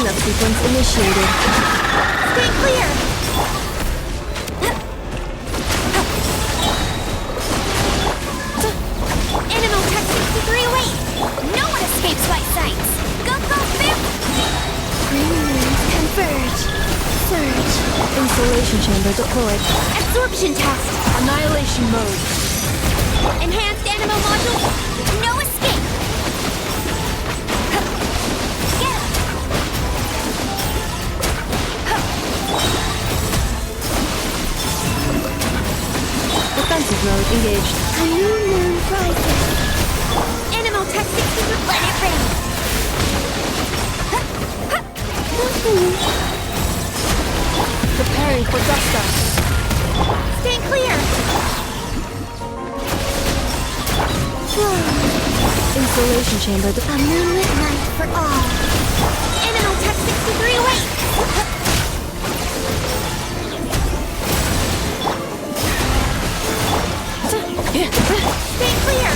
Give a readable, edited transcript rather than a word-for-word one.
Cleanup sequence initiated. Stay clear! Animal Tech 63 away! No one escapes my sights! Go, go, Bip! Green moons converge. Surge. Insulation chamber deployed. Absorption test! Annihilation mode. Enhanced animal module! No escape! Get him! Defensive mode engaged. A new moon rises. Animal Tech 63, let it rain! Preparing for dust up. Stay clear! Insulation chamber A moonlit night for all. Animal Tech 63 away! Stay clear!